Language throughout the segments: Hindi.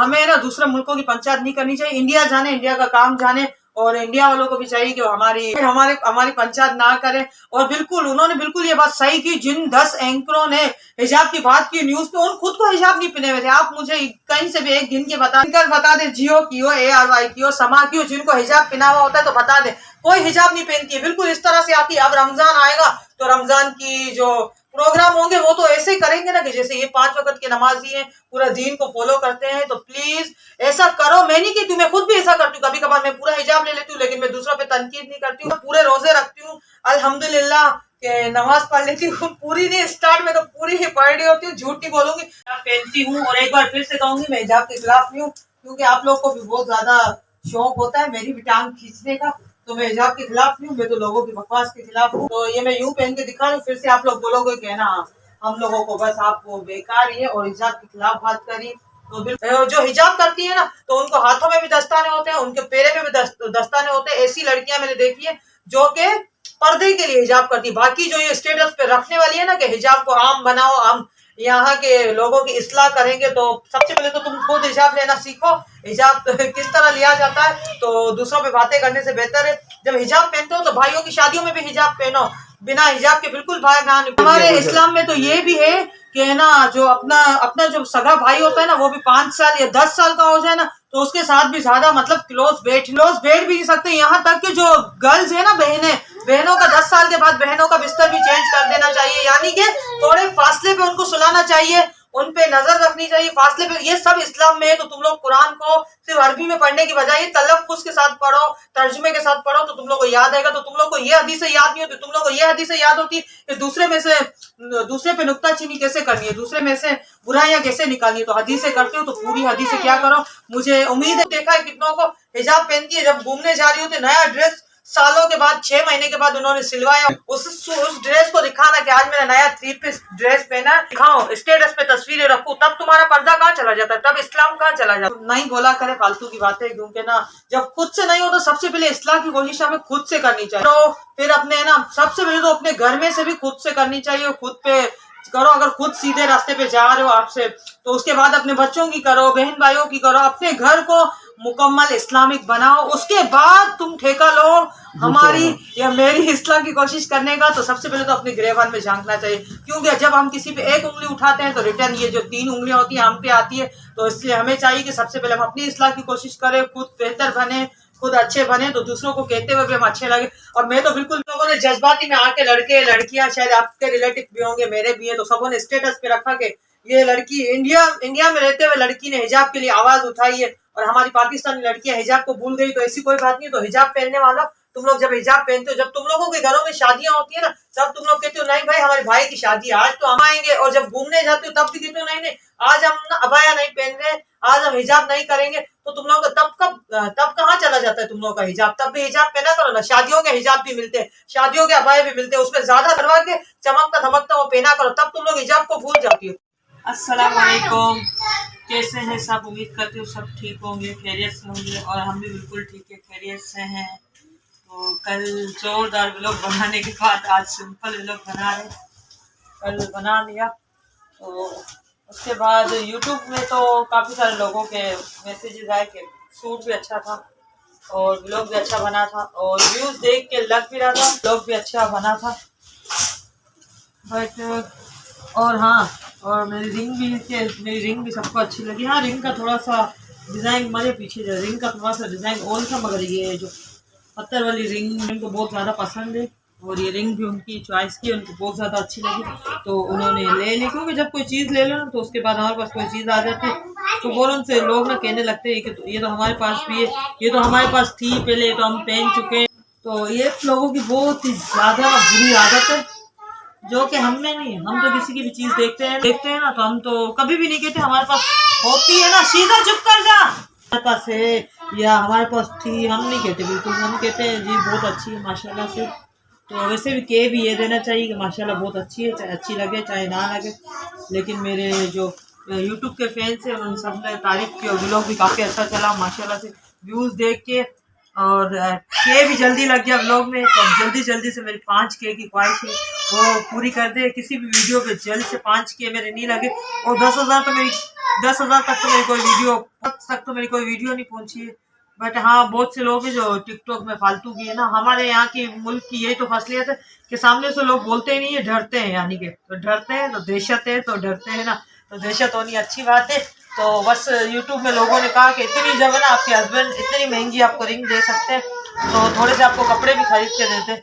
हमें ना दूसरे मुल्कों की पंचायत नहीं करनी चाहिए। इंडिया जाने, इंडिया का काम जाने, और इंडिया वालों को भी चाहिए कि वो हमारी पंचायत ना करें। और बिल्कुल उन्होंने बिल्कुल ये बात सही की, जिन 10 एंकरों ने हिजाब की बात की न्यूज पे, उन खुद को हिजाब नहीं पहने हुए थे। आप मुझे कहीं से भी एक गिन के बता दे, जियो की हो, ARY की हो, समा की हो, जिनको हिजाब पहना हुआ होता है तो बता दे। कोई हिजाब नहीं पहनती है, बिल्कुल इस तरह से आती है। अब रमजान आएगा तो रमजान की जो प्रोग्राम होंगे वो तो ऐसे ही करेंगे ना कि जैसे ये 5 वक्त के नमाजी हैं, पूरा दीन को फॉलो करते हैं। तो प्लीज ऐसा करो। मैं नहीं कहती, मैं खुद भी ऐसा करती हूँ। कभी कभार मैं पूरा हिजाब ले लेती हूँ, लेकिन मैं दूसरों पे तनकीद नहीं करती हूँ। पूरे रोजे रखती हूँ, अल्हम्दुलिल्लाह के नमाज पढ़ लेती हूँ। पूरी नहीं, स्टार्ट में तो पूरी ही पढ़ रही होती हूँ, झूठ नहीं बोलूंगी, पहनती हूँ। और एक बार फिर से कहूंगी, मैं हिजाब के खिलाफ नहीं हूँ, क्योंकि आप लोग को भी बहुत ज्यादा शौक होता है मेरी भी टांग खींचने का। तो मैं हिजाब के खिलाफ नहीं हूँ, मैं तो लोगों की बकवास के खिलाफ हूँ। तो ये मैं यूं पहन के दिखा रही हूँ, फिर से आप लोग बोलोगे कि ना हम लोगों को बस आप वो बेकार ही है और हिजाब के खिलाफ बात करी। तो जो हिजाब करती है ना, तो उनको हाथों में भी दस्ताने होते हैं, उनके पैरे में भी दस्ताने होते हैं। ऐसी लड़कियां मैंने देखी है जो के पर्दे के लिए हिजाब करती है। बाकी जो ये स्टेटस पे रखने वाली है ना कि हिजाब को आम बनाओ, हम यहाँ के लोगों की इस्लाह करेंगे, तो सबसे पहले तो तुम खुद हिजाब लेना सीखो। हिजाब किस तरह लिया जाता है, तो दूसरों पे बातें करने से बेहतर है जब हिजाब पहनते हो तो भाइयों की शादियों में भी हिजाब पहनो। बिना हिजाब के बिल्कुल बाहर ना निकलो। हमारे इस्लाम में तो ये भी है कि है ना, जो अपना अपना जो सगा भाई होता है ना, वो भी 5 साल या 10 साल का हो जाए ना, तो उसके साथ भी ज्यादा मतलब क्लोज बैठ भी नहीं सकते। यहाँ तक कि जो गर्ल्स है ना, बहनों का 10 साल के बाद बहनों का बिस्तर भी चेंज कर देना चाहिए, यानी कि थोड़े फासले पे उनको सुलाना चाहिए, उन पे नजर रखनी चाहिए फासले पे। ये सब इस्लाम में है। तो तुम लोग कुरान को सिर्फ अरबी में पढ़ने की बजाय तलफ्फुज के साथ पढ़ो, तर्जुमे के साथ पढ़ो, तो तुम लोग को याद आएगा। तो तुम लोग को ये हदीसें याद नहीं होती, तुम लोग को ये हदीसें याद होती कि दूसरे पे नुक्ताचीनी कैसे करनी है, दूसरे में से बुराइयां कैसे निकालनी है। तो हदीसें करते हो तो पूरी हदीसें क्या करो। मुझे उम्मीद है, देखा है कितनों को हिजाब पहनती है, जब घूमने जा रही होती है, नया ड्रेस सालों के बाद 6 महीने के बाद उन्होंने सिलवाया, उस ड्रेस को दिखाना कि आज मेरा नया 3 पीस ड्रेस पहना है, दिखाओ, स्टेटस पे तस्वीरें रखो, तब तुम्हारा पर्दा कहाँ चला जाता है, तब इस्लाम कहाँ चला जाता है। नहीं बोला करे फालतू की बातें, क्योंकि ना जब खुद से नहीं हो तो सबसे पहले इस्लाह की कोशिश हमें खुद से करनी चाहिए। तो फिर अपने ना सबसे पहले तो अपने घर में से भी खुद से करनी चाहिए, खुद पे करो। अगर खुद सीधे रास्ते पे जा रहे हो आपसे, तो उसके बाद अपने बच्चों की करो, बहन भाइयों की करो, अपने घर को मुकम्मल इस्लामिक बनाओ। उसके बाद तुम ठेका लो हमारी या मेरी इस्लाह की कोशिश करने का। तो सबसे पहले तो अपने गिरेबान में झांकना चाहिए, क्योंकि जब हम किसी पे एक उंगली उठाते हैं तो रिटर्न ये जो 3 उंगलियां होती है हम पे आती है। तो इसलिए हमें चाहिए कि सबसे पहले हम अपनी इस्लाह की कोशिश करें, खुद बेहतर बने, खुद अच्छे बने, तो दूसरों को कहते हुए भी हम अच्छे लगे। और मैं तो बिल्कुल, लोगों ने जज्बाती में आके, लड़के लड़कियां, शायद आपके रिलेटिव भी होंगे, मेरे भी हैं, तो सबों ने स्टेटस पे रखा कि ये लड़की इंडिया में रहते हुए लड़की ने हिजाब के लिए आवाज उठाई है, और हमारी पाकिस्तानी लड़कियां हिजाब को भूल गई। तो ऐसी कोई बात नहीं। तो हिजाब पहनने वाला तुम लोग जब हिजाब पहनते हो, जब तुम लोगों के घरों में शादियां होती है ना, तब तुम लोग कहते हो नहीं भाई हमारे भाई की शादी आज तो हम आएंगे। और जब घूमने जाते हो तब भी कहते हो नहीं आज हम ना अबाया नहीं पहन रहे, आज हम हिजाब नहीं करेंगे। तो तुम लोग तब कहाँ चला जाता है तुम लोग का हिजाब। तब भी हिजाब पहना करो ना। शादियों के हिजाब भी मिलते हैं, शादियों के अबाए भी मिलते हैं, उसमें ज्यादा करवा के चमकता धमकता वो पहना करो, तब तुम लोग हिजाब को भूल जाती हो। अस्सलाम वालेकुम, कैसे हैं सब? उम्मीद करती हूँ सब ठीक होंगे, खैरियत से होंगे, और हम भी बिल्कुल ठीक है, खैरियत से हैं। तो कल जोरदार व्लॉग बनाने के बाद आज सिंपल व्लॉग बना रहे, कल बना लिया। तो उसके बाद यूट्यूब में तो काफ़ी सारे लोगों के मैसेजेस आए कि शूट भी अच्छा था और व्लॉग भी अच्छा बना था, और व्यूज़ देख के लग भी रहा था व्लॉग भी अच्छा बना था। बट और हाँ, और मेरी रिंग भी सबको अच्छी लगी। हाँ, रिंग का थोड़ा सा डिज़ाइन, मेरे पीछे जो रिंग का थोड़ा सा डिज़ाइन ओल्ड था, मगर ये जो पत्थर वाली रिंग उनको बहुत ज़्यादा पसंद है, और ये रिंग भी उनकी चॉइस की, उनको बहुत ज़्यादा अच्छी लगी, तो उन्होंने ले ली। क्योंकि जब कोई चीज़ ले लो ना, तो उसके बाद हमारे पास कोई चीज़ आ जाती है, तो फ़ौरन से लोग ना कहने लगते हैं कि ये तो हमारे पास भी है, ये तो हमारे पास थी पहले, तो हम पहन चुके हैं। तो ये लोगों की बहुत ही ज़्यादा बुरी आदत है, जो कि हम में नहीं है। हम तो किसी की भी चीज़ देखते हैं ना, तो हम तो कभी भी नहीं कहते हमारे पास होती है ना, सीधा चुप कर जा, हमारे पास है या हमारे पास थी, हम नहीं कहते बिल्कुल। हम कहते हैं जी बहुत अच्छी है माशाल्लाह से। तो वैसे भी कह भी ये देना चाहिए कि माशाल्लाह बहुत अच्छी है, चाहे अच्छी लगे चाहे ना लगे। लेकिन मेरे जो यूट्यूब के फैंस हैं उन सब ने तारीफ़ की, और व्लॉग भी काफ़ी अच्छा चला माशाल्लाह से, व्यूज़ देख के। और के भी जल्दी लग गया व्लॉग में, तो जल्दी से मेरी 5K की ख्वाहिश है, वो पूरी कर दे। किसी भी वीडियो पे जल्द से 5K मेरे नहीं लगे, और 10,000 तो मेरी 10,000 तक तो मेरी कोई वीडियो नहीं पहुंची है। बट हाँ, बहुत से लोग हैं जो टिकटॉक में फालतू की है ना। हमारे यहाँ की मुल्क की यही तो फसलियत है कि सामने से लोग बोलते ही नहीं है, डरते हैं। यानी कि तो डरते हैं तो दहशत है, तो डरते हैं ना तो दहशत होनी अच्छी बात है। तो बस यूट्यूब में लोगों ने कहा कि इतनी जब है ना आपके हस्बैंड इतनी महंगी आपको रिंग दे सकते हैं, तो थोड़े से आपको कपड़े भी खरीद के देते।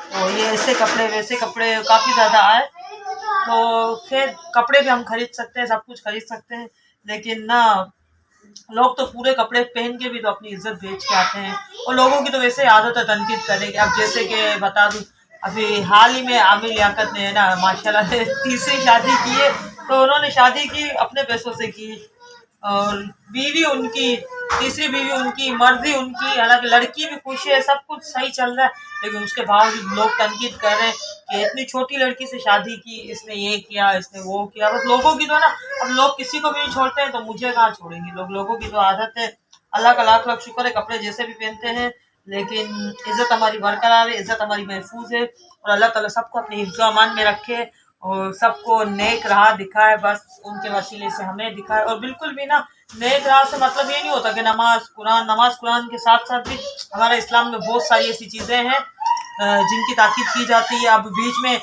तो ये ऐसे कपड़े वैसे कपड़े काफ़ी ज़्यादा आए, तो फिर कपड़े भी हम खरीद सकते हैं, सब कुछ खरीद सकते हैं। लेकिन ना लोग तो पूरे कपड़े पहन के भी तो अपनी इज्जत बेच के आते हैं, और लोगों की तो वैसे ही आदत है तनकीद करने की। अब जैसे कि बता दूं, अभी हाल ही में आमिर लियाकत ने ना माशाल्लाह से तीसरी शादी की है। तो उन्होंने शादी की अपने पैसों से की, और बीवी उनकी तीसरी बीवी उनकी, मर्जी उनकी, हालांकि लड़की भी खुश है, सब कुछ सही चल रहा है। लेकिन उसके बावजूद लोग तनकीद कर रहे हैं कि इतनी छोटी लड़की से शादी की, इसने ये किया, इसने वो किया। बस लोगों की तो ना, अब लोग किसी को भी नहीं छोड़ते हैं, तो मुझे कहाँ छोड़ेंगे लोग। लोगों की तो आदत है। अल्लाह का लाख लाख शुक्र है, कपड़े जैसे भी पहनते हैं, लेकिन इज्जत हमारी बरकरार है, इज्जत हमारी महफूज है। और अल्लाह ताला सबको अपने हिफ्ज़ अमान में रखे और सबको नेक राह दिखाए, बस उनके वसीले से हमें दिखाए। और बिल्कुल भी ना, नेक राह से मतलब ये नहीं होता कि नमाज कुरान के साथ साथ भी हमारे इस्लाम में बहुत सारी ऐसी चीज़ें हैं जिनकी ताकीद की जाती है। अब बीच में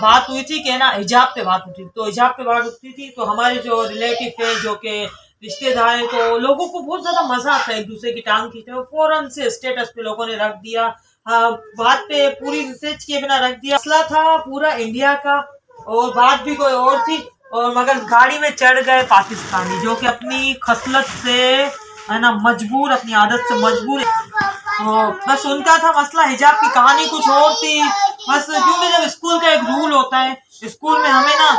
बात हुई थी कि ना हिजाब पे बात उठी, तो हिजाब पे बात उठती थी, तो हमारे जो रिलेटिव है, जो कि रिश्तेदार हैं, तो लोगों को बहुत ज़्यादा मज़ा आता है एक दूसरे की टांग खींचने में। फ़ौरन से स्टेटस पे लोगों ने रख दिया, बात पे पूरी रिसर्च किए बिना रख दिया। मसला था पूरा इंडिया का, और बात भी कोई और थी, और मगर गाड़ी में चढ़ गए पाकिस्तानी, जो कि अपनी खसलत से है ना मजबूर, अपनी आदत से मजबूर। तो बस उनका था मसला, हिजाब की कहानी कुछ और थी। बस क्योंकि जब स्कूल का एक रूल होता है, स्कूल में हमें ना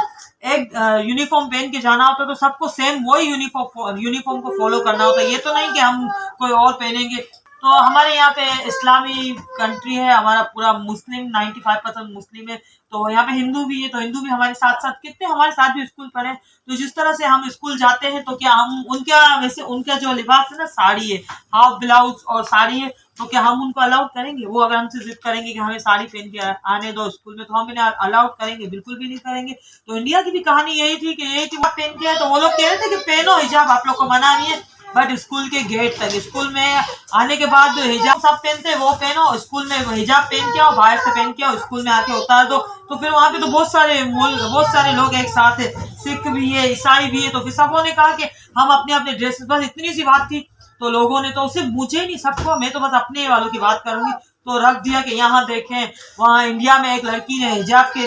एक यूनिफॉर्म पहन के जाना होता है, तो सबको सेम वही यूनिफॉर्म को फॉलो करना होता है। ये तो नहीं कि हम कोई और पहनेंगे। तो हमारे यहाँ पे इस्लामी कंट्री है, हमारा पूरा मुस्लिम 95% मुस्लिम है। तो यहाँ पे हिंदू भी है, तो हिंदू भी हमारे साथ साथ, कितने हमारे साथ भी स्कूल पढ़े। तो जिस तरह से हम स्कूल जाते हैं, तो क्या हम उनका जो लिबास है ना, साड़ी है, हाफ ब्लाउज और साड़ी है, तो क्या हम उनको अलाउड करेंगे? वो अगर हमसे जिद करेंगे कि हमें साड़ी पहन के आने दो स्कूल में, तो हम इन्हें अलाउड करेंगे? बिल्कुल भी नहीं करेंगे। तो इंडिया की भी कहानी यही थी कि यही थी, वो पहन के आए, तो वो लोग कह रहे थे कि पहनो हिजाब, आप लोग को मना नहीं है, बट स्कूल के गेट तक। स्कूल में आने के बाद जो हिजाब सब पहनते हैं वो पहनो, स्कूल में हिजाब पहन के आओ, बाहर से पहन के आओ, स्कूल में आके उतार दो। तो फिर वहाँ पे तो बहुत सारे लोग एक साथ है, सिख भी है, ईसाई भी है। तो फिर सबों ने कहा कि हम अपने अपने ड्रेसेस, बस इतनी सी बात थी। तो लोगों ने तो सिर्फ मुझे नहीं, सबको, मैं तो बस अपने वालों की बात करूंगी, तो रख दिया कि यहाँ देखें, वहाँ इंडिया में एक लड़की ने हिजाब के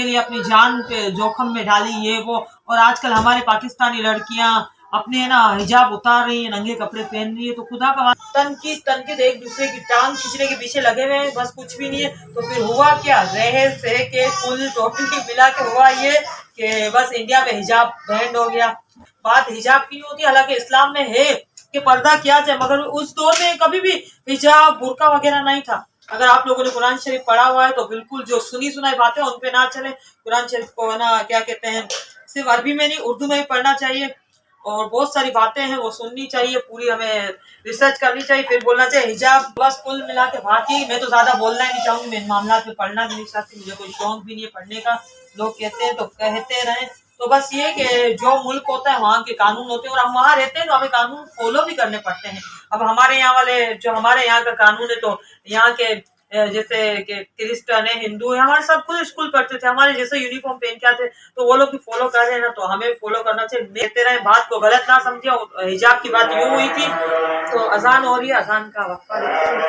लिए अपनी जान के जोखम में डाली, ये वो। और आजकल हमारे पाकिस्तानी लड़कियां अपने ना हिजाब उतार रही है, नंगे कपड़े पहन रही है। तो खुदा का तनकीद एक दूसरे की टांग खींचने के पीछे लगे हुए हैं, बस कुछ भी नहीं है। तो फिर हुआ क्या, रहे से के कुल टोटली मिला के हुआ ये कि बस इंडिया में हिजाब बैंड हो गया। बात हिजाब की नहीं होती, हालांकि इस्लाम में है कि पर्दा किया जाए, मगर उस दौर में कभी भी हिजाब बुर्का वगैरह नहीं था। अगर आप लोगों ने कुरान शरीफ पढ़ा हुआ है, तो बिल्कुल जो सुनी सुनाई बातें उन पे ना चले। कुरान शरीफ को है ना, क्या कहते हैं, सिर्फ अरबी में नहीं, उर्दू में भी पढ़ना चाहिए। और बहुत सारी बातें हैं वो सुननी चाहिए, पूरी हमें रिसर्च करनी चाहिए, फिर बोलना चाहिए। हिजाब बस कुल मिला के बात ही, मैं तो ज्यादा बोलना ही नहीं चाहूंगी, मैं इन मामला में पढ़ना भी नहीं चाहती, मुझे कोई शौक भी नहीं है पढ़ने का। लोग कहते हैं तो कहते रहें। तो बस ये कि जो मुल्क होता है वहाँ के कानून होते हैं, और हम वहाँ रहते हैं तो हमें कानून फॉलो भी करने पड़ते हैं। अब हमारे यहाँ का कानून है, तो यहाँ के जैसे कि क्रिश्चियन है, हिंदू है, हमारे सब खुद स्कूल पढ़ते थे, हमारे जैसे यूनिफॉर्म पहन के आते, तो वो लोग भी फॉलो कर रहे हैं ना, तो हमें भी फॉलो करना चाहिए। कहते रहे, बात को गलत ना समझे। हिजाब की बात यूँ हुई थी, तो अजान हो रही है, अजान का वक्फा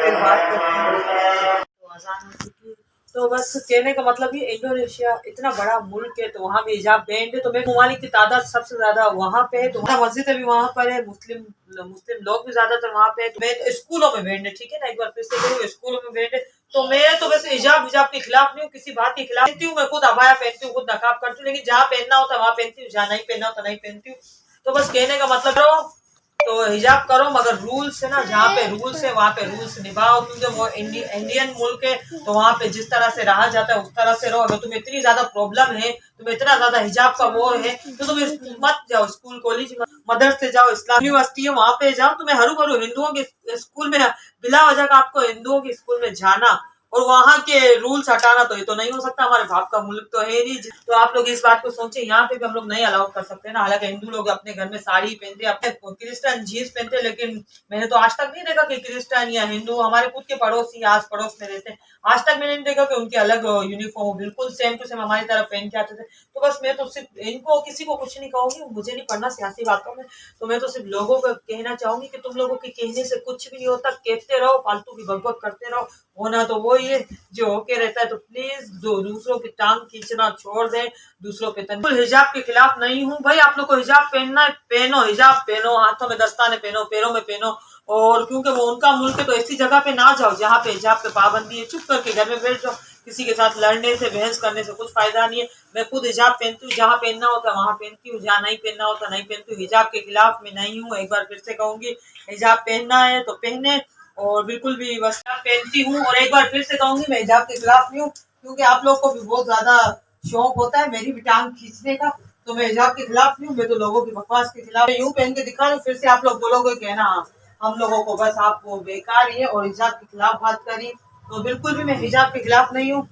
फिर बात तो अजान हो चुकी है। तो बस कहने का मतलब ये, इंडोनेशिया इतना बड़ा मुल्क है, तो वहाँ भी हिजाब बैंड है। तो मेरे ममालिक की तादाद सबसे ज्यादा वहाँ पे है, तो मस्जिद भी वहाँ पर है, मुस्लिम लोग भी ज्यादातर वहाँ पे है। तो मैं तो स्कूलों में बैंड है, ठीक है ना, एक बार फिर से करूँ, स्कूलों में बैंड है। तो मैं तो वैसे हिजाब के खिलाफ नहीं हूँ, किसी बात के खिलाफ नहीं हूँ। मैं खुद अबाया पहनती हूँ, खुद नकाब करती हूँ, लेकिन जहाँ पहनना होता है वहाँ पहनती हूँ, जहाँ नहीं पहनना होता नहीं पहनती हूँ। तो बस कहने का मतलब करो तो हिजाब करो, मगर रूल्स है ना, जहाँ पे रूल्स है वहाँ पे रूल्स निभाओ, क्योंकि वो इंडियन मुल्क है, तो वहाँ पे जिस तरह से रहा जाता है उस तरह से रहो। अगर तुम्हें इतनी ज्यादा प्रॉब्लम है, तुम्हें इतना ज्यादा हिजाब का वो है, तो तुम मत जाओ स्कूल कॉलेज मदरसे जाओ, इस्लाम यूनिवर्सिटी है वहाँ पे जाओ। तुम्हें हरू भरू हिंदुओं के स्कूल में बिला वजह का आपको हिंदुओं के स्कूल में जाना और वहाँ के रूल्स हटाना, तो ये तो नहीं हो सकता, हमारे बाप का मुल्क तो है नहीं। तो आप लोग इस बात को सोचें, यहाँ पे भी हम लोग नहीं अलाउ कर सकते ना। हालांकि हिंदू लोग अपने घर में साड़ी पहनते, अपने क्रिश्चियन जीन्स पहनते, लेकिन मैंने तो आज तक नहीं देखा कि क्रिश्चियन या हिंदू हमारे खुद के पड़ोसी आस पड़ोस में रहते हैं, आज तक मैंने नहीं देखा कि उनके अलग यूनिफॉर्म बिल्कुल सेम टू सेम हमारी तरफ पहन के आते थे। तो बस मैं तो सिर्फ इनको किसी को कुछ नहीं कहूंगी, मुझे नहीं पढ़ना सियासी बातों में, तो मैं तो सिर्फ लोगों को कहना चाहूंगी कि तुम लोगों के कहने से कुछ भी नहीं होता, कहते रहो, फालतू की बकबक करते रहो, होना तो वो ही है जो होके रहता है। तो प्लीज दूसरों की टांग खींचना छोड़ दें, दूसरों पे बिल्कुल हिजाब के खिलाफ नहीं हूँ भाई। आप लोग को हिजाब पहनना है, पहनो, हिजाब पहनो, हाथों में दस्ताने पहनो, पैरों में पहनो, और क्योंकि वो उनका मुल्क है तो ऐसी जगह पे ना जाओ जहाँ पे हिजाब पे पाबंदी है, चुप करके घर में बैठ जाओ। किसी के साथ लड़ने से, बहस करने से कुछ फायदा नहीं है। मैं खुद हिजाब पहनती हूँ, जहाँ पहनना होता है वहाँ पहनती हूँ, जहाँ नहीं पहनना होता नहीं पहनती हूँ। हिजाब के खिलाफ मैं नहीं हूँ, एक बार फिर से कहूंगी, हिजाब पहनना है तो पहने, और बिल्कुल भी बस पहनती हूँ। और एक बार फिर से कहूंगी, मैं हिजाब के खिलाफ नहीं हूँ, क्योंकि आप लोग को भी बहुत ज्यादा शौक होता है मेरी भी टांग खींचने का, तो मैं हिजाब के खिलाफ नहीं हूँ, मैं तो लोगों की बकवास के खिलाफ यूं पहन के दिखा रही हूँ। फिर से आप लोग बोलोगे कहना हाँ, हम लोगों को बस आप वो बेकार ही है और हिजाब के खिलाफ बात करी, तो बिल्कुल भी मैं हिजाब के खिलाफ नहीं हूँ।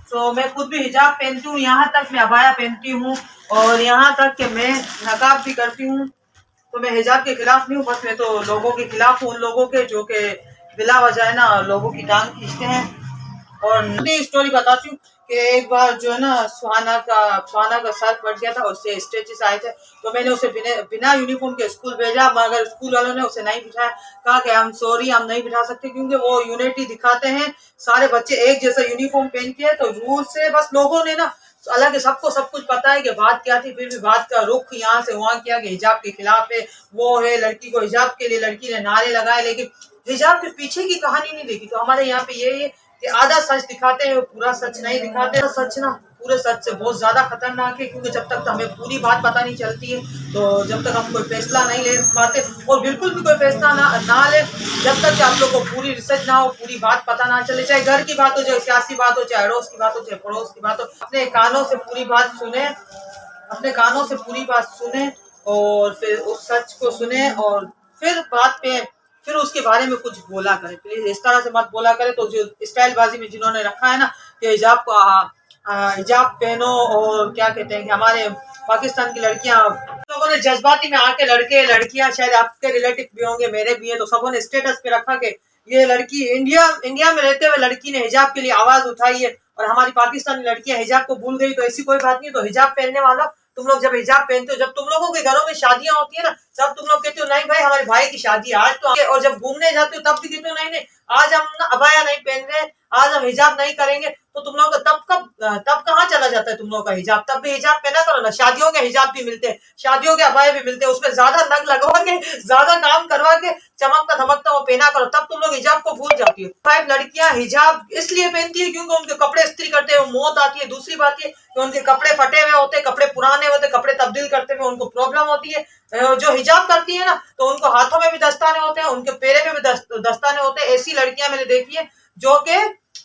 तो मैं खुद भी हिजाब पहनती हूँ, यहाँ तक मैं अबाया पहनती हूँ, और यहाँ तक कि मैं नकाब भी करती हूँ। तो मैं हिजाब के खिलाफ नहीं हूँ, बस मैं तो लोगों के खिलाफ हूँ, उन लोगों के जो कि बिला वजह है ना लोगों की टांग खींचते हैं। और नई स्टोरी बताती हूँ कि एक बार जो है ना सुहाना का सर फट गया था, उससे स्टेचेस आए थे, तो मैंने उसे बिना यूनिफॉर्म के स्कूल भेजा, मगर स्कूल वालों ने उसे नहीं बिठाया, कहा कि हम सॉरी, हम नहीं बिठा सकते, क्योंकि वो यूनिटी दिखाते हैं, सारे बच्चे एक जैसा यूनिफॉर्म पहन के, तो रूल से बस लोगों ने ना, हालांकि सबको सब कुछ पता है कि बात क्या थी, फिर भी बात का रुख यहाँ से वहाँ किया कि हिजाब के खिलाफ है, वो है, लड़की को हिजाब के लिए लड़की ने नारे लगाए, लेकिन हिजाब के पीछे की कहानी नहीं देखी। तो हमारे यहाँ पे ये है कि आधा सच दिखाते हैं, पूरा सच नहीं दिखाते। तो सच ना पूरे सच से बहुत ज्यादा खतरनाक है, क्योंकि जब तक तो हमें पूरी बात पता नहीं चलती है, तो जब तक हम कोई फैसला नहीं ले पाते, और बिल्कुल भी कोई फैसला ना ले जब तक कि आप लोग को पूरी रिसर्च ना हो, पूरी बात पता ना चले, चाहे घर की बात हो, चाहे सियासी बात हो, चाहे अड़ोस की बात हो, चाहे पड़ोस की बात हो, अपने कानों से पूरी बात सुने, अपने कानों से पूरी बात सुने, और फिर उस सच को सुने, और फिर बात पे फिर उसके बारे में कुछ बोला करें। प्लीज इस तरह से मत बोला करें। तो जो स्टाइलबाजी में जिन्होंने रखा है ना कि हिजाब को हिजाब पहनो, और क्या कहते हैं कि हमारे पाकिस्तान की लड़कियां, लोगों ने जज्बाती में आके, लड़के लड़कियां, शायद आपके रिलेटिव भी होंगे, मेरे भी है, तो सबों ने स्टेटस पे रखा कि ये लड़की इंडिया में रहते हुए लड़की ने हिजाब के लिए आवाज उठाई है, और हमारी पाकिस्तानी लड़कियां हिजाब को भूल गई। तो ऐसी कोई बात नहीं। तो हिजाब पहनने वाला, तुम लोग जब हिजाब पहनते हो, जब तुम लोगों के घरों में शादियां होती है ना, तब तुम लोग कहते हो नहीं भाई हमारे भाई की शादी आज तो, और जब घूमने जाते हो तब भी कहते हो नहीं नहीं आज हम ना अबाया नहीं पहन रहे, आज हम हिजाब नहीं करेंगे। तो तुम लोग तब कहाँ चला जाता है तुम लोगों का हिजाब? तब भी हिजाब पहना करो ना। शादियों के हिजाब भी मिलते हैं, शादियों के अबाए भी मिलते हैं, उसमें ज्यादा नग लगवा के, ज्यादा काम करवा के, चमकता धमकता वो पहना करो, तब तुम लोग हिजाब को भूल जाती हो। फाइव लड़कियां हिजाब इसलिए पहनती है क्योंकि उनके कपड़े इस्त्री करते हुए मौत आती है। दूसरी बात ये कि उनके कपड़े फटे हुए होते, कपड़े पुराने होते, कपड़े तब्दील करते हुए उनको प्रॉब्लम होती है। जो हिजाब करती है ना, तो उनको हाथों में भी दस्ताने होते हैं, उनके पैरे में भी दस्ताने होते हैं। ऐसी लड़कियां मैंने देखी है जो कि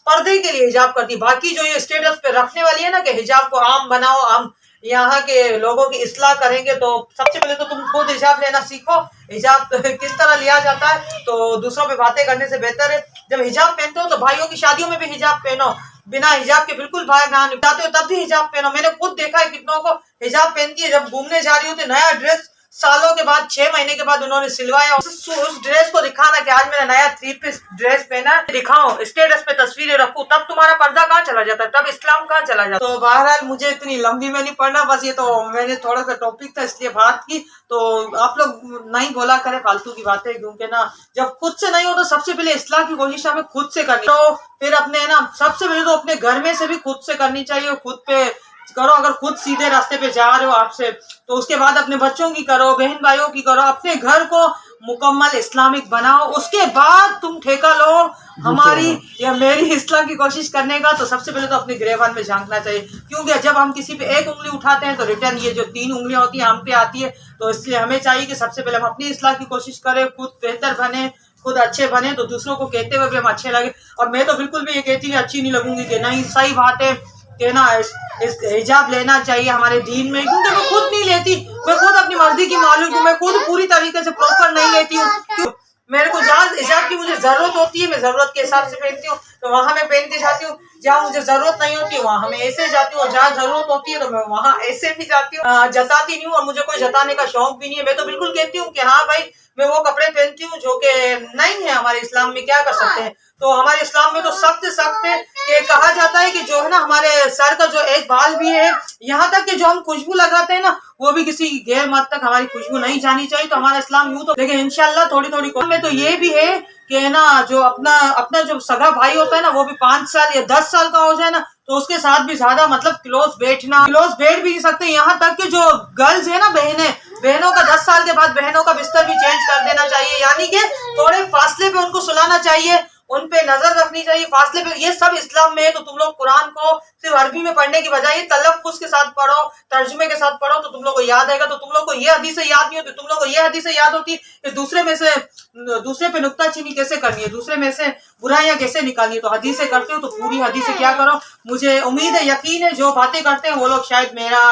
पर्दे के लिए हिजाब करती है। बाकी जो ये स्टेटस पे रखने वाली है ना कि हिजाब को आम बनाओ, हम यहाँ के लोगों की इस्लाह करेंगे, तो सबसे पहले तो तुम खुद हिजाब लेना सीखो। हिजाब किस तरह लिया जाता है, तो दूसरों पे बातें करने से बेहतर है जब हिजाब पहनते हो तो भाइयों की शादियों में भी हिजाब पहनो, बिना हिजाब के बिल्कुल बाहर ना निकलते हो तब भी हिजाब पहनो। मैंने खुद देखा है कितनों को हिजाब पहनती है, जब घूमने जा रही होती है, नया ड्रेस सालों के बाद 6 महीने के बाद उन्होंने सिलवाया, उस ड्रेस को दिखाना कि आज मैंने नया 3 पीस ड्रेस पहना है, दिखाओ, स्टेटस पे तस्वीरें रखूं, तब तुम्हारा पर्दा कहाँ चला जाता है, तब इस्लाम कहाँ चला जाता है। तो बहरहाल मुझे इतनी लंबी में नहीं पढ़ना, बस ये तो मैंने थोड़ा सा टॉपिक था इसलिए बात की। तो आप लोग नहीं बोला करें फालतू की बातें, क्योंकि ना जब खुद से नहीं हो तो सबसे पहले इस्लाह की कोशिश हमें खुद से करनी, तो फिर अपने ना सबसे पहले तो अपने घर में से भी खुद से करनी चाहिए, खुद पे करो। अगर खुद सीधे रास्ते पे जा रहे हो आपसे, तो उसके बाद अपने बच्चों की करो, बहन भाइयों की करो, अपने घर को मुकम्मल इस्लामिक बनाओ, उसके बाद तुम ठेका लो हमारी या मेरी इस्लाम की कोशिश करने का। तो सबसे पहले तो अपने गिरेबान में झांकना चाहिए, क्योंकि जब हम किसी पे एक उंगली उठाते हैं तो रिटर्न ये जो 3 उंगलियां होती है हम पे आती है। तो इसलिए हमें चाहिए कि सबसे पहले हम अपनी इस्लाह की कोशिश करें, खुद बेहतर बने, खुद अच्छे बने, तो दूसरों को कहते हुए भी हम अच्छे लगे। और मैं तो बिल्कुल भी ये कहती हुई अच्छी नहीं लगूंगी कि नहीं, सही बात है कि ना इस हिजाब लेना चाहिए हमारे दीन में, क्योंकि मैं खुद नहीं लेती, मैं खुद अपनी मर्जी की मालूम हूँ, मैं खुद पूरी तरीके से प्रॉपर नहीं लेती हूँ। मेरे को जहाँ हिजाब की मुझे जरूरत होती है मैं जरूरत के हिसाब से पहनती हूँ, तो वहां मैं पहन के जाती हूँ। जहाँ मुझे जरूरत नहीं होती है वहां मैं ऐसे जाती हूँ, और जहाँ जरूरत होती है तो मैं वहां ऐसे भी जाती हूँ। जताती नहीं हूँ और मुझे कोई जताने का शौक भी नहीं है। मैं तो बिल्कुल कहती हूँ कि हाँ भाई मैं वो कपड़े पहनती हूँ जो कि नहीं है हमारे इस्लाम में, क्या कर सकते हैं। तो हमारे इस्लाम में तो सख्त है कि कहा जाता है कि जो है ना हमारे सर का जो एक बाल भी है, यहाँ तक कि जो हम खुशबू लगाते हैं ना वो भी किसी गैर मर्द तक हमारी खुशबू नहीं जानी चाहिए। तो हमारा इस्लाम यूं तो, लेकिन इंशाल्लाह थोड़ी थोड़ी में तो ये भी है कि ना जो अपना अपना जो सगा भाई होता है ना वो भी 5 साल या 10 साल का हो जाए ना तो उसके साथ भी ज्यादा मतलब क्लोज बैठ भी नहीं सकते। यहाँ तक कि जो गर्ल्स है ना बहनों का 10 साल के बाद बहनों का बिस्तर भी चेंज कर देना चाहिए, यानी कि थोड़े फासले पे उनको सुलाना चाहिए, उन पे नजर रखनी चाहिए फासले पे। ये सब इस्लाम में है। तो तुम लोग कुरान को सिर्फ अरबी में पढ़ने की बजाय तलफ्फुज के साथ पढ़ो, तर्जुमे के साथ पढ़ो, तो तुम लोग को याद आएगा। तो तुम लोग को ये हदीसें याद नहीं होती, तुम लोग को ये हदीसें याद होती कि दूसरे पे नुक्ताचीनी कैसे करनी है, दूसरे में से बुराइयां कैसे निकालनी है। तो हदीसें करते हो तो पूरी हदीसें क्या करो। मुझे उम्मीद है, यकीन है जो बातें करते हैं वो लोग शायद मेरा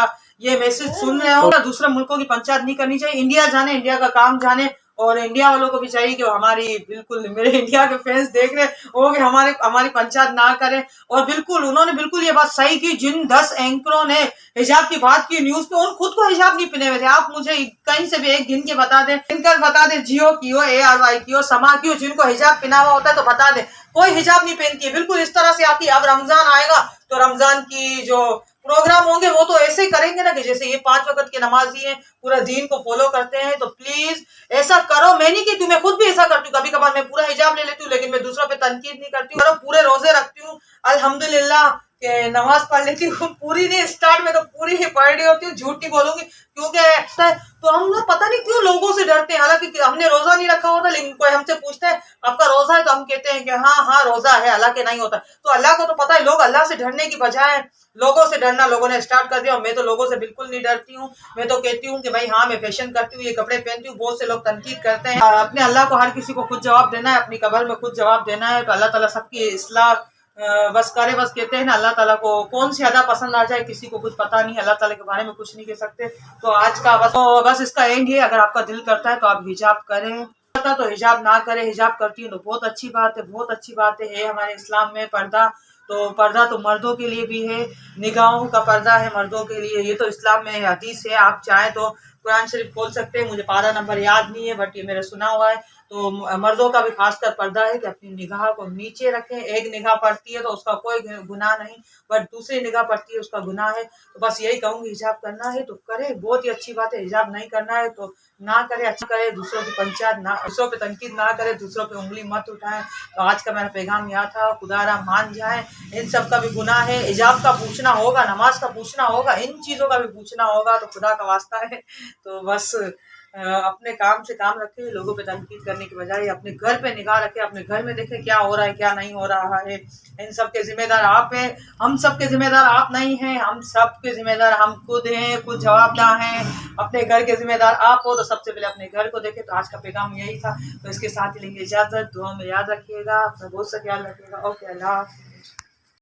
ये मैसेज सुन रहे हो। दूसरे मुल्कों की पंचायत नहीं करनी चाहिए। इंडिया जाने, इंडिया का काम जाने, और इंडिया वालों को भी चाहिए कि हमारी बिल्कुल मेरे इंडिया के फैंस देख रहे हो कि हमारी पंचायत ना करें। और बिल्कुल उन्होंने बिल्कुल ये बात सही की, जिन 10 एंकरों ने हिजाब की बात की न्यूज पे, उन खुद को हिजाब नहीं पहने हुए थे। आप मुझे कहीं से भी एक गिन के बता दे जियो की हो, ARY की हो, समा की हो, जिनको हिजाब पहना हुआ होता है तो बता दे। कोई हिजाब नहीं पहनती है, बिल्कुल इस तरह से आती है। अब रमजान आएगा तो रमजान की जो प्रोग्राम होंगे वो तो ऐसे ही करेंगे ना कि जैसे ये 5 वक्त के नमाजी हैं, पूरा दीन को फॉलो करते हैं। तो प्लीज ऐसा करो। मैं नहीं कहती हूँ, मैं खुद भी ऐसा करती हूँ, कभी कभार मैं पूरा हिजाब ले लेती हूँ, लेकिन मैं दूसरों पे तनकीद नहीं करती हूँ। पूरे रोजे रखती हूँ अल्हम्दुलिल्लाह के नमाज पढ़ लेती हूँ, पूरी नहीं, स्टार्ट में तो पूरी ही पढ़ रही होती हूँ, झूठ नहीं बोलूंगी, क्योंकि तो हम लोग पता नहीं क्यों लोगों से डरते हैं। हालांकि हमने रोजा नहीं रखा होता, लेकिन कोई हमसे पूछता है आपका रोजा है तो हम कहते हैं कि हाँ रोजा है, अल्लाह के नहीं होता। तो अल्लाह को तो पता है। लोग अल्लाह से डरने की बजाय लोगों से डरना लोगों ने स्टार्ट कर दिया। और मैं तो लोगों से बिल्कुल नहीं डरती हूँ। मैं तो कहती हूँ कि भाई हाँ मैं फैशन करती हूँ, ये कपड़े पहनती हूँ। बहुत से लोग तनकीद करते हैं। अपने अल्लाह को हर किसी को खुद जवाब देना है, अपनी कब्र में खुद जवाब देना है। तो अल्लाह ताला सबकी इस्लाह बस करे। बस कहते हैं ना अल्लाह ताला को कौन सी अदा पसंद आ जाए किसी को कुछ पता नहीं, अल्लाह ताला के बारे में कुछ नहीं कह सकते। तो आज का बस इसका एंड है। अगर आपका दिल करता है तो आप हिजाब करें, तो हिजाब ना करें। हिजाब करती है तो बहुत अच्छी बात है, बहुत अच्छी बात है हमारे इस्लाम में पर्दा। तो पर्दा तो मर्दों के लिए भी है, निगाहों का पर्दा है मर्दों के लिए। ये तो इस्लाम में हदीस है। आप चाहें तो कुरान शरीफ खोल सकते हैं, मुझे पारा नंबर याद नहीं है बट ये मेरा सुना हुआ है। तो मर्दों का भी खासकर पर्दा है कि अपनी निगाह को नीचे रखें। एक निगाह पड़ती है तो उसका कोई गुनाह नहीं, बट दूसरी निगाह पड़ती है उसका गुनाह है। तो बस यही कहूंगी, हिजाब करना है तो करे, बहुत ही अच्छी बात है। हिजाब नहीं करना है तो ना करे, अच्छा करे। दूसरों की पंचायत ना, दूसरों पे तनकीद ना करे, दूसरों पे उंगली मत उठाएं। तो आज का मेरा पैगाम यह था, खुदारा मान जाए इन सब का भी गुनाह है। हिजाब का पूछना होगा, नमाज का पूछना होगा, इन चीजों का भी पूछना होगा, तो खुदा का वास्ता है। तो बस अपने काम से काम रखे, लोगों पे तनकीद करने की बजाय अपने घर पे निगाह रखे, अपने घर में देखे क्या हो रहा है क्या नहीं हो रहा है। इन सब के जिम्मेदार आप हैं, हम सब के जिम्मेदार आप नहीं हैं। हम सब के जिम्मेदार हम खुद हैं, खुद जवाबदार हैं। अपने घर के जिम्मेदार आप हो तो सबसे पहले अपने घर को देखे। तो आज का पैगाम यही था। तो इसके साथ ही लेंगे इजाजत। दुआ में याद रखिएगा, अपना बहुत सा ख्याल रखिएगा। ओके, अल्लाह।